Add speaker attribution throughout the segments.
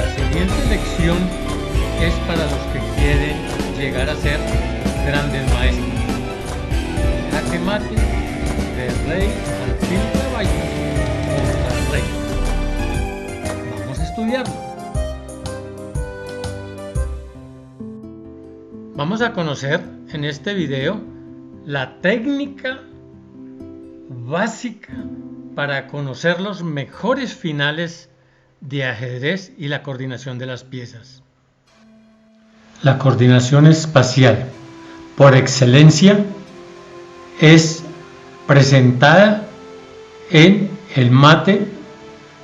Speaker 1: La siguiente lección es para los que quieren llegar a ser grandes maestros. Jaque mate de rey, alfil, caballo contra el rey. Vamos a estudiarlo. Vamos a conocer en este video la técnica básica para conocer los mejores finales de ajedrez y la coordinación de las piezas. La coordinación espacial, por excelencia, es presentada en el mate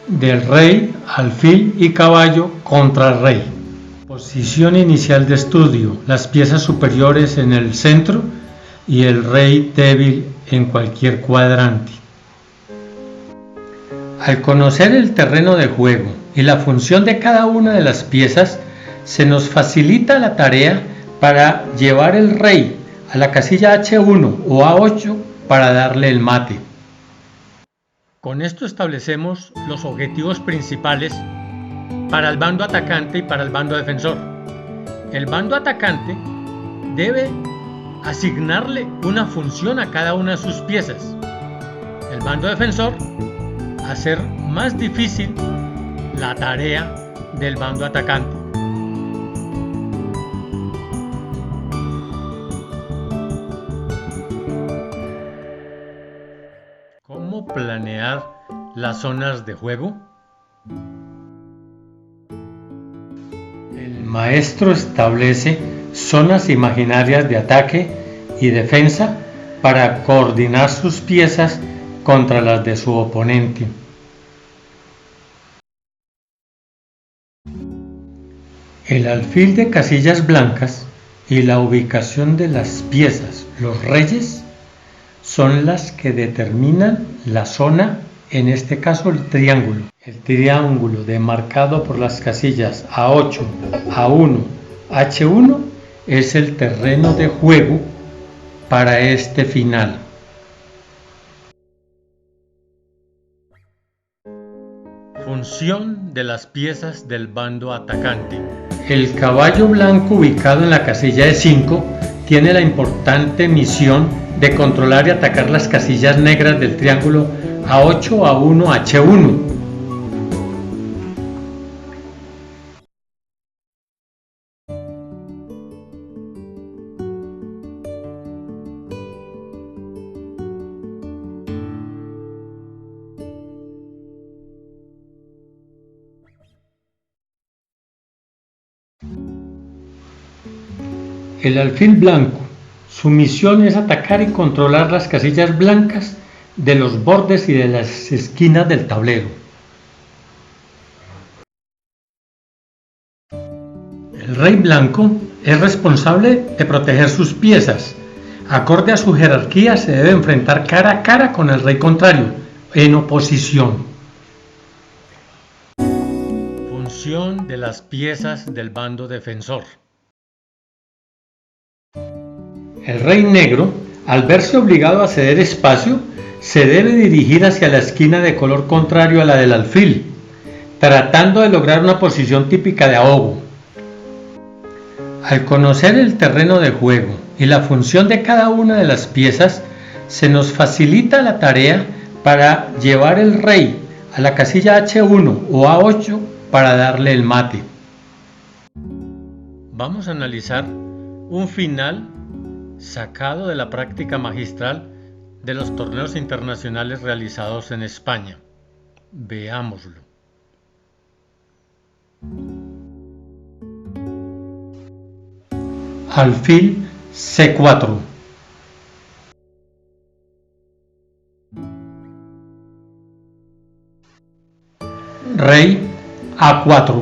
Speaker 1: del rey, alfil y caballo contra el rey. Posición inicial de estudio: las piezas superiores en el centro y el rey débil en cualquier cuadrante. Al conocer el terreno de juego y la función de cada una de las piezas, se nos facilita la tarea para llevar el rey a la casilla H1 o A8 para darle el mate. Con esto establecemos los objetivos principales para el bando atacante y para el bando defensor. El bando atacante debe asignarle una función a cada una de sus piezas. El bando defensor, hacer más difícil la tarea del bando atacante. ¿Cómo planear las zonas de juego? El maestro establece zonas imaginarias de ataque y defensa para coordinar sus piezas contra las de su oponente. El alfil de casillas blancas y la ubicación de las piezas, los reyes, son las que determinan la zona, en este caso el triángulo. El triángulo demarcado por las casillas A8, A1, H1 es el terreno de juego para este final. Función de las piezas del bando atacante. El caballo blanco ubicado en la casilla E5 tiene la importante misión de controlar y atacar las casillas negras del triángulo A8, A1, H1. El alfil blanco, su misión es atacar y controlar las casillas blancas de los bordes y de las esquinas del tablero. El rey blanco es responsable de proteger sus piezas. Acorde a su jerarquía, se debe enfrentar cara a cara con el rey contrario, en oposición. Función de las piezas del bando defensor. El rey negro, al verse obligado a ceder espacio, se debe dirigir hacia la esquina de color contrario a la del alfil, tratando de lograr una posición típica de ahogo. Al conocer el terreno de juego y la función de cada una de las piezas, se nos facilita la tarea para llevar el rey a la casilla H1 o A8 para darle el mate. Vamos a analizar un final sacado de la práctica magistral de los torneos internacionales realizados en España. Veámoslo. Alfil C4. Rey A4.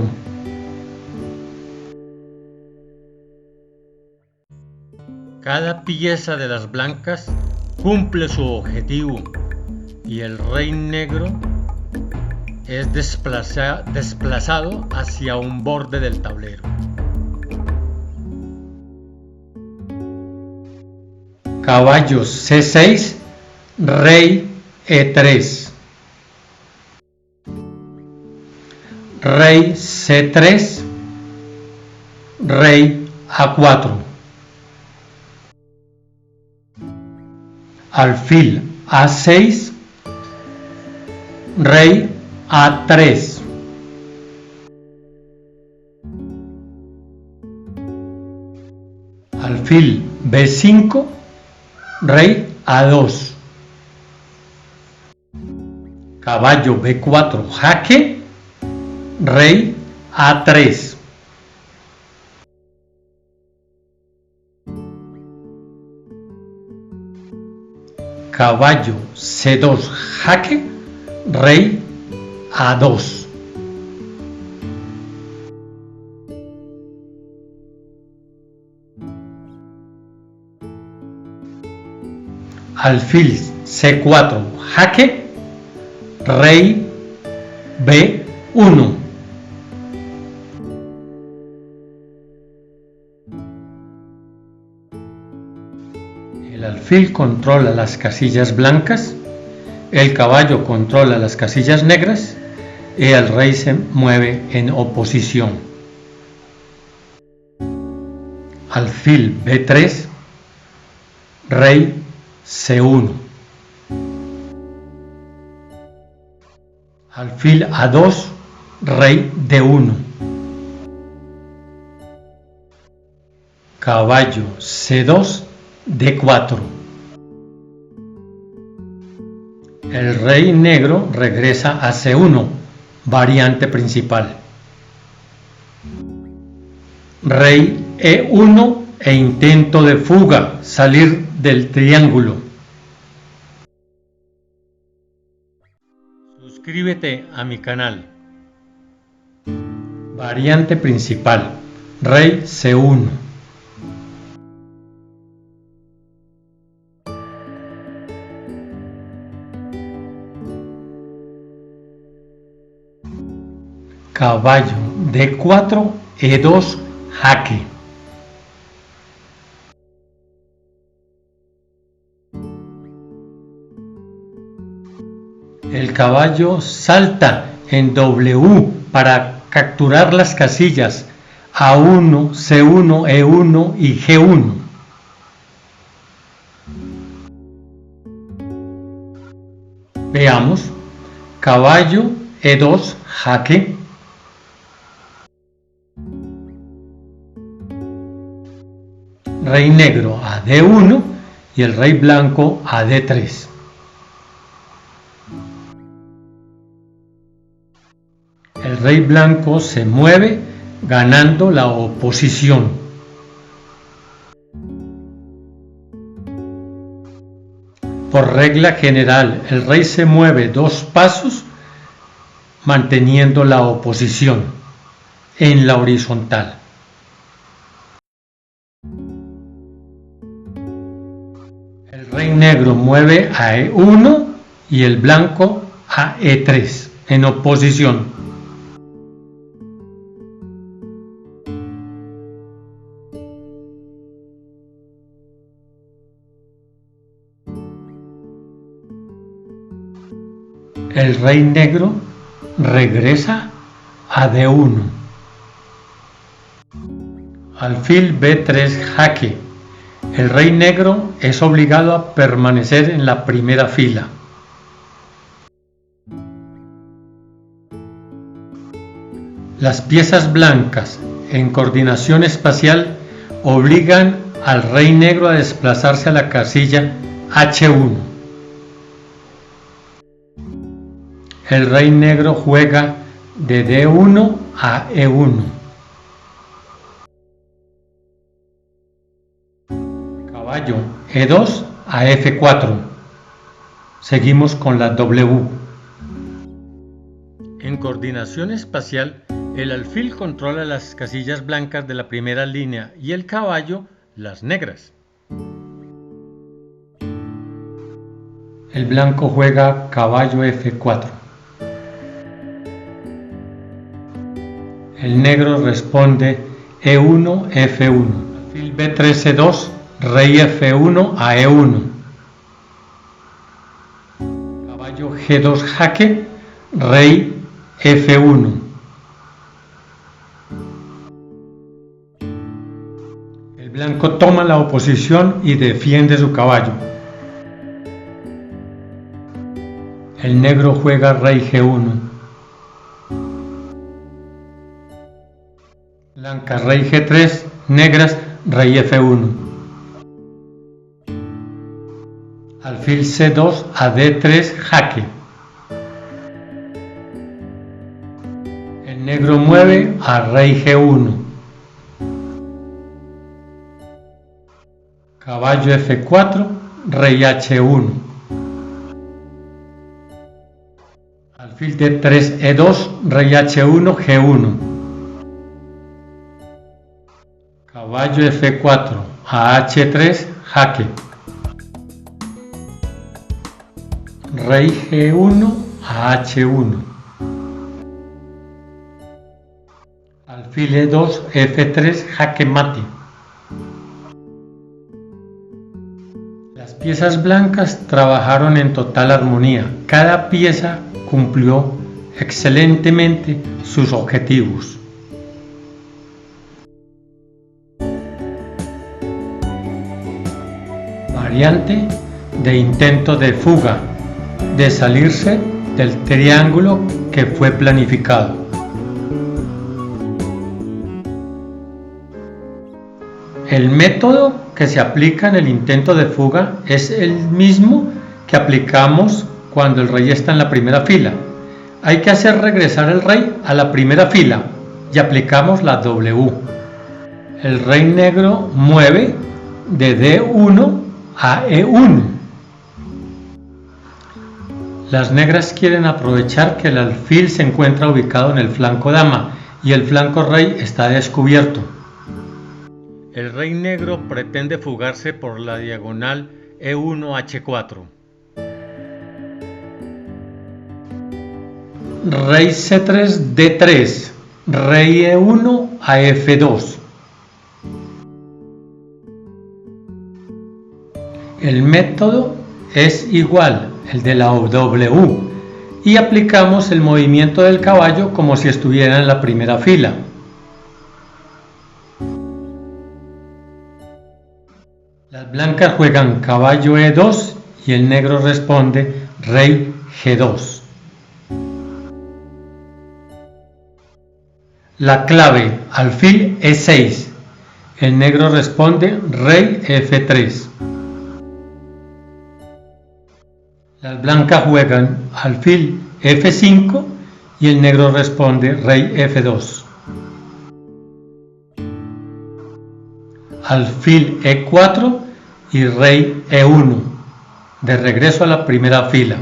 Speaker 1: Cada pieza de las blancas cumple su objetivo y el rey negro es desplazado hacia un borde del tablero. Caballos C6, rey E3. rey C3, rey A4. Alfil A6, rey A3. Alfil B5, rey A2. Caballo B4, jaque, rey A3. Caballo C2, jaque, rey A2. Alfil C4, jaque, rey B1. El alfil controla las casillas blancas, el caballo controla las casillas negras y el rey se mueve en oposición. Alfil B3, rey C1. Alfil A2, rey D1. Caballo C2, D4. El rey negro regresa a C1, variante principal. Rey E1 e intento de fuga, salir del triángulo. Suscríbete a mi canal. Variante principal, rey C1. Caballo D4, E2, jaque. El caballo salta en W para capturar las casillas A1, C1, E1 y G1. Veamos. Caballo E2, jaque. Rey negro a D1 y el rey blanco a D3. El rey blanco se mueve ganando la oposición. Por regla general, el rey se mueve 2 pasos manteniendo la oposición en la horizontal. El rey negro mueve a E1 y el blanco a E3 en oposición. El rey negro regresa a D1. Alfil B3, jaque. El rey negro es obligado a permanecer en la primera fila. Las piezas blancas en coordinación espacial obligan al rey negro a desplazarse a la casilla H1. El rey negro juega de D1 a E1. Caballo E2 a F4. Seguimos con la W. En coordinación espacial, el alfil controla las casillas blancas de la primera línea y el caballo las negras. El blanco juega caballo F4. El negro responde E1, F1. Alfil B3, E2, rey F1 a E1. Caballo G2, jaque, rey F1. blanco toma la oposición y defiende su caballo. El negro juega rey G1. Blanca rey G3, negras rey F1. Alfil C2 a D3, jaque. El negro mueve a rey G1. Caballo F4, rey H1. Alfil D3 E2, rey H1, G1. Caballo F4 a H3, jaque. Rey G1 a H1. Alfil E2, F3, jaque mate. Las piezas blancas trabajaron en total armonía. Cada pieza cumplió excelentemente sus objetivos. Variante de intento de fuga, de salirse del triángulo que fue planificado. El método que se aplica en el intento de fuga es el mismo que aplicamos cuando el rey está en la primera fila. Hay que hacer regresar el rey a la primera fila y aplicamos la W. El rey negro mueve de D1 a E1. Las negras quieren aprovechar que el alfil se encuentra ubicado en el flanco dama y el flanco rey está descubierto. El rey negro pretende fugarse por la diagonal E1-H4. Rey C3, D3, rey E1 a F2. El método es igual, el de la W, y aplicamos el movimiento del caballo como si estuviera en la primera fila. Las blancas juegan caballo E2 y el negro responde rey G2. La clave, alfil E6. El negro responde rey F3. Las blancas juegan alfil F5 y el negro responde rey F2. Alfil E4 y rey E1. De regreso a la primera fila.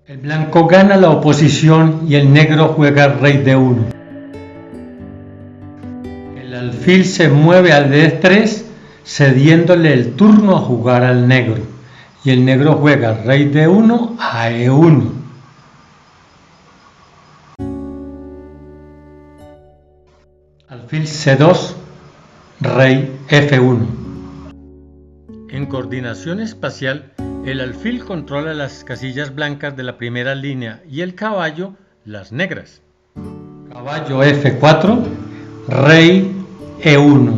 Speaker 1: El blanco gana la oposición y el negro juega rey D1. El alfil se mueve al D3 cediéndole el turno a jugar al negro y el negro juega rey D1 a E1. Alfil C2, rey F1. En coordinación espacial, el alfil controla las casillas blancas de la primera línea y el caballo las negras. Caballo F4, rey E1.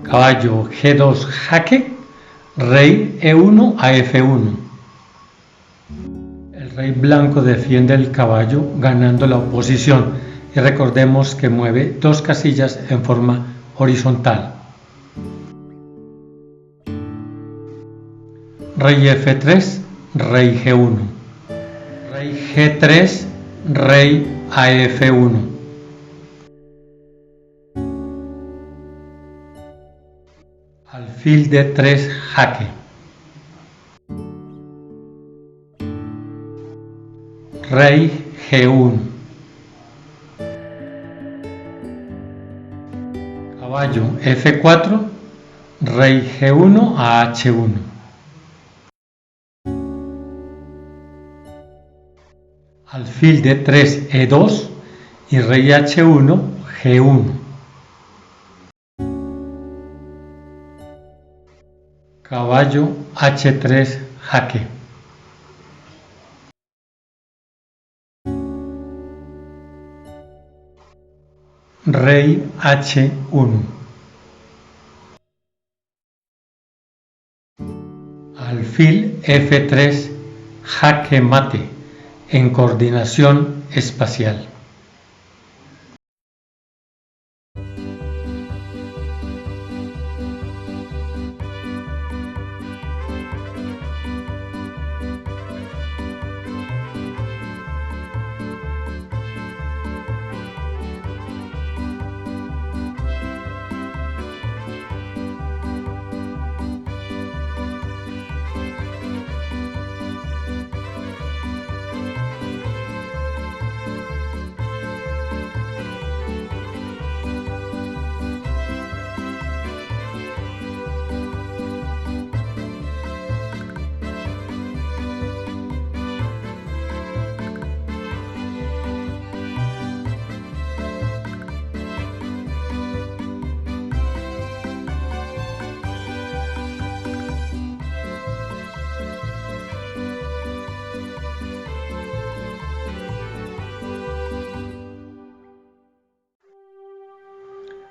Speaker 1: Caballo G2 jaque, rey E1 a F1. El rey blanco defiende el caballo ganando la oposición y recordemos que mueve dos casillas en forma horizontal. Rey F3, rey G1. Rey G3, rey a F1. Alfil D3 jaque. Rey G1. Caballo F4, rey G1 a H1. Alfil D3 E2 y rey H1 G1. Caballo H3 jaque. rey H1. Alfil F3, jaque mate, en coordinación espacial.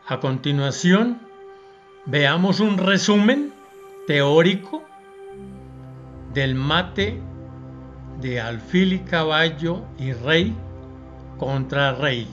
Speaker 1: A continuación, veamos un resumen teórico del mate de alfil y caballo y rey contra rey.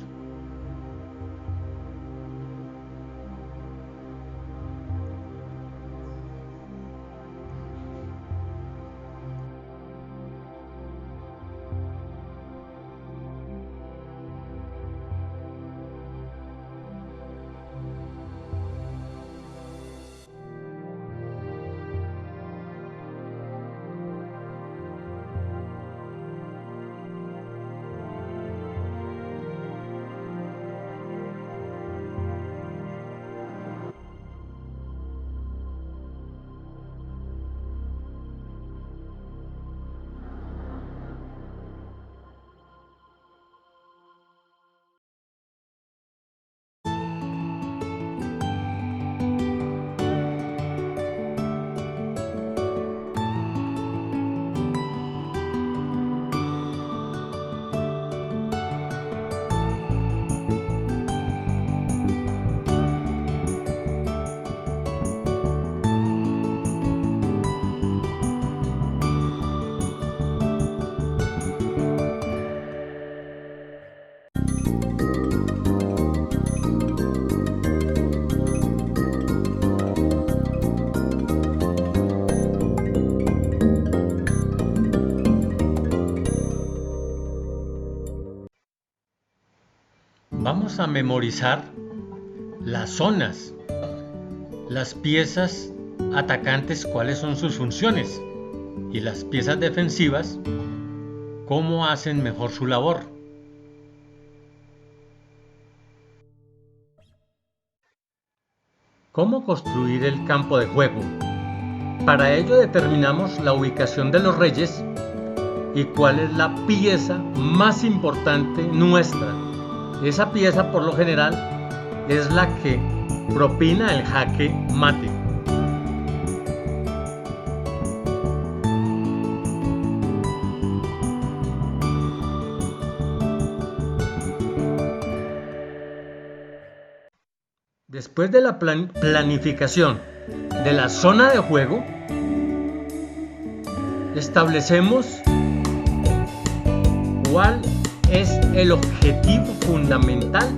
Speaker 1: Vamos a memorizar las zonas, las piezas atacantes, cuáles son sus funciones, y las piezas defensivas, cómo hacen mejor su labor. ¿Cómo construir el campo de juego? Para ello determinamos la ubicación de los reyes y cuál es la pieza más importante nuestra. Esa pieza, por lo general, es la que propina el jaque mate. Después de la planificación de la zona de juego, establecemos cuál es el objetivo fundamental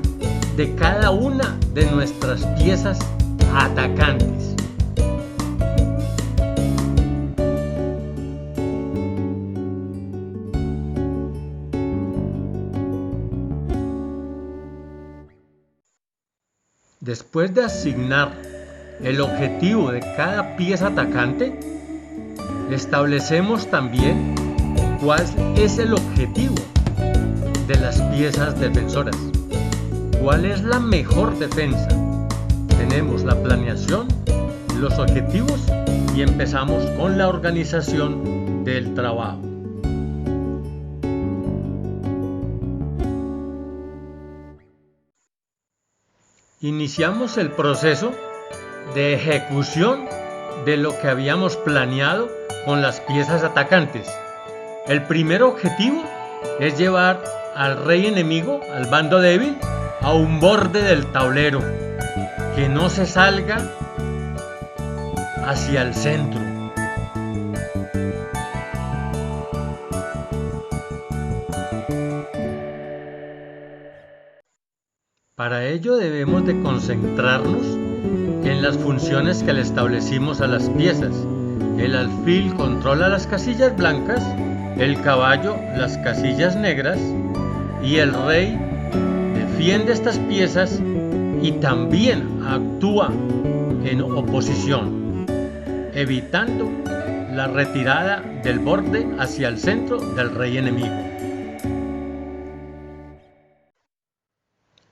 Speaker 1: de cada una de nuestras piezas atacantes. Después de asignar el objetivo de cada pieza atacante, establecemos también cuál es el objetivo de las piezas defensoras. ¿Cuál es la mejor defensa? Tenemos la planeación, los objetivos y empezamos con la organización del trabajo. Iniciamos el proceso de ejecución de lo que habíamos planeado con las piezas atacantes. El primer objetivo es llevar al rey enemigo, al bando débil, a un borde del tablero, que no se salga hacia el centro. Para ello debemos de concentrarnos en las funciones que le establecimos a las piezas. El alfil controla las casillas blancas, el caballo las casillas negras y el rey defiende estas piezas y también actúa en oposición, evitando la retirada del borde hacia el centro del rey enemigo.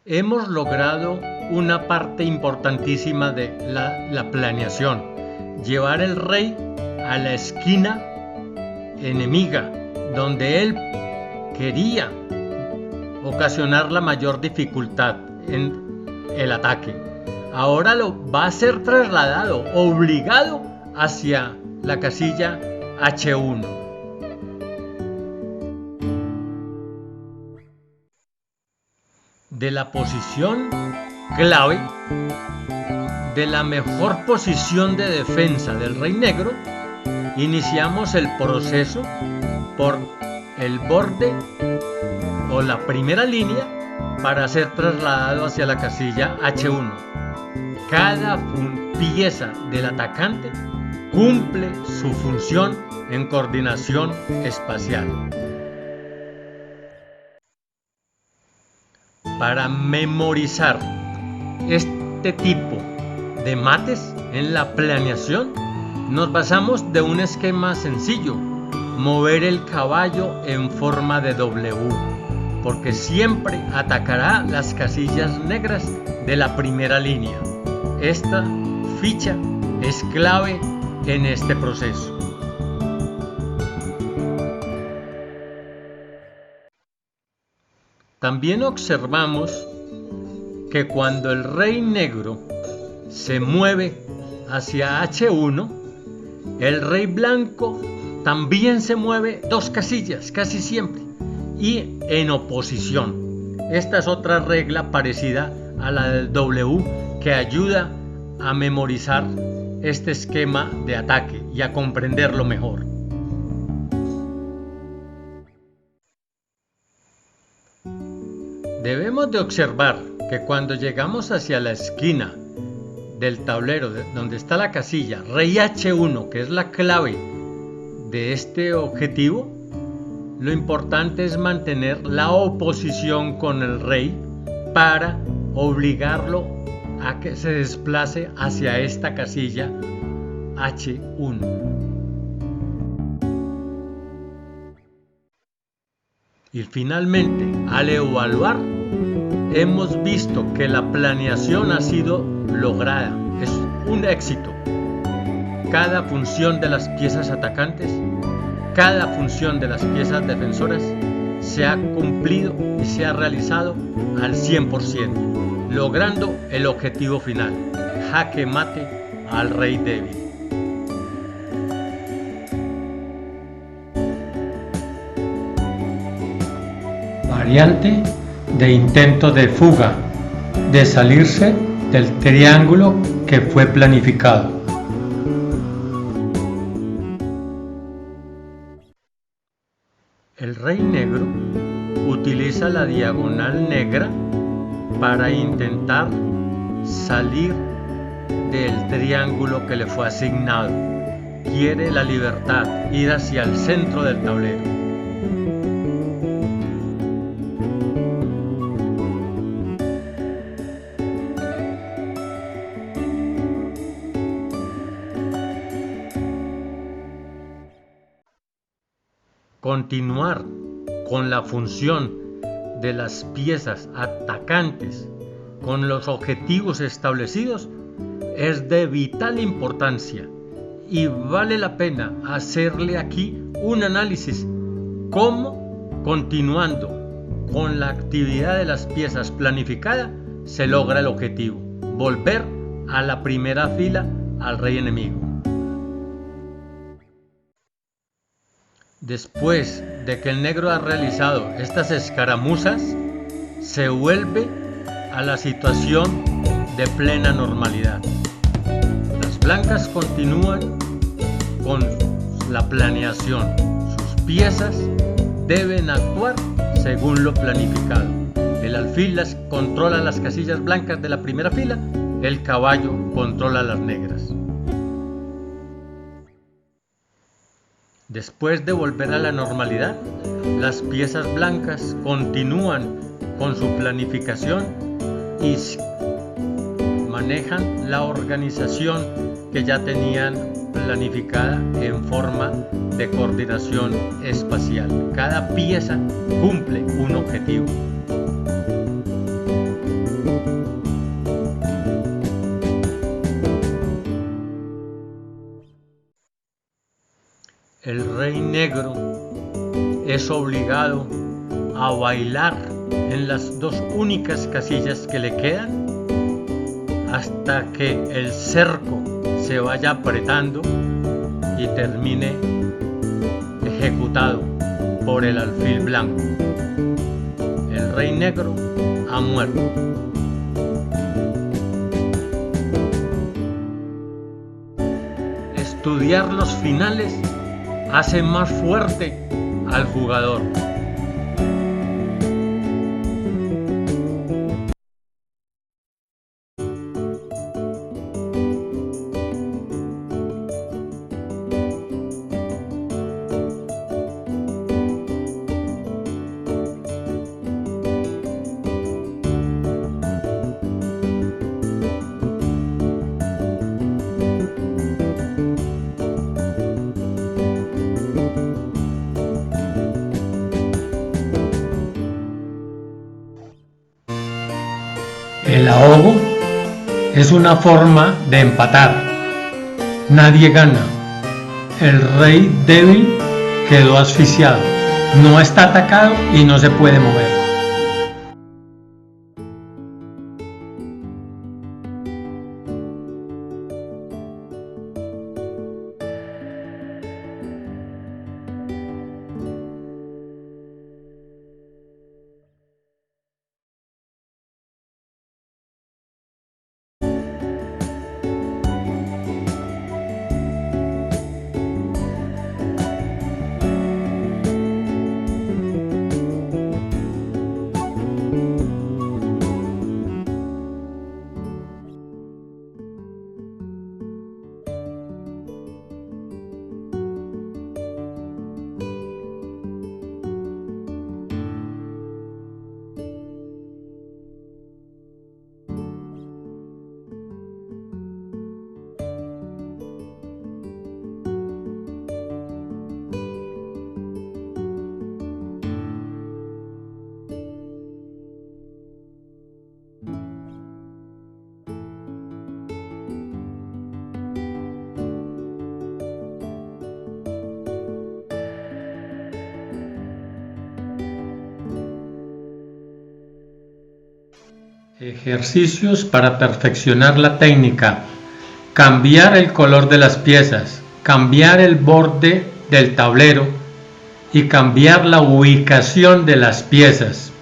Speaker 1: Hemos logrado una parte importantísima de la planeación: llevar el rey a la esquina enemiga, donde él quería ocasionar la mayor dificultad en el ataque. Ahora lo va a ser trasladado, obligado, hacia la casilla H1. De la posición clave, de la mejor posición de defensa del rey negro, iniciamos el proceso por el borde o la primera línea para ser trasladado hacia la casilla H1. Cada pieza del atacante cumple su función en coordinación espacial. Para memorizar este tipo de mates en la planeación, nos basamos de un esquema sencillo: mover el caballo en forma de W, porque siempre atacará las casillas negras de la primera línea. Esta ficha es clave en este proceso. También observamos que cuando el rey negro se mueve hacia H1, el rey blanco también se mueve 2 casillas, casi siempre, y en oposición. Esta es otra regla parecida a la del W, que ayuda a memorizar este esquema de ataque y a comprenderlo mejor. Debemos de observar que cuando llegamos hacia la esquina del tablero donde está la casilla rey H1, que es la clave de este objetivo, lo importante es mantener la oposición con el rey para obligarlo a que se desplace hacia esta casilla H1. Y finalmente, al evaluar, hemos visto que la planeación ha sido lograda. Es un éxito. Cada función de las piezas atacantes, cada función de las piezas defensoras se ha cumplido y se ha realizado al 100%, logrando el objetivo final: jaque mate al rey débil. Variante de intento de fuga, de salirse del triángulo que fue planificado. El rey negro utiliza la diagonal negra para intentar salir del triángulo que le fue asignado. Quiere la libertad, ir hacia el centro del tablero. Continuar con la función de las piezas atacantes con los objetivos establecidos es de vital importancia y vale la pena hacerle aquí un análisis: cómo, continuando con la actividad de las piezas planificada, se logra el objetivo: volver a la primera fila al rey enemigo. Después de que el negro ha realizado estas escaramuzas, se vuelve a la situación de plena normalidad. Las blancas continúan con la planeación. Sus piezas deben actuar según lo planificado. El alfil controla las casillas blancas de la primera fila, el caballo controla las negras. Después de volver a la normalidad, las piezas blancas continúan con su planificación y manejan la organización que ya tenían planificada en forma de coordinación espacial. Cada pieza cumple un objetivo. El rey negro es obligado a bailar en las dos únicas casillas que le quedan hasta que el cerco se vaya apretando y termine ejecutado por el alfil blanco. El rey negro ha muerto. Estudiar los finales hace más fuerte al jugador. El ahogo es una forma de empatar. Nadie gana. El rey débil quedó asfixiado. No está atacado y no se puede mover. Ejercicios para perfeccionar la técnica. Cambiar el color de las piezas, cambiar el borde del tablero y cambiar la ubicación de las piezas.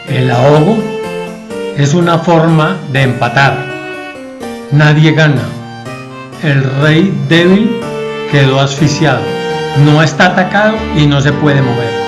Speaker 1: El ahogo es una forma de empatar. Nadie gana. El rey débil quedó asfixiado. No está atacado y no se puede mover.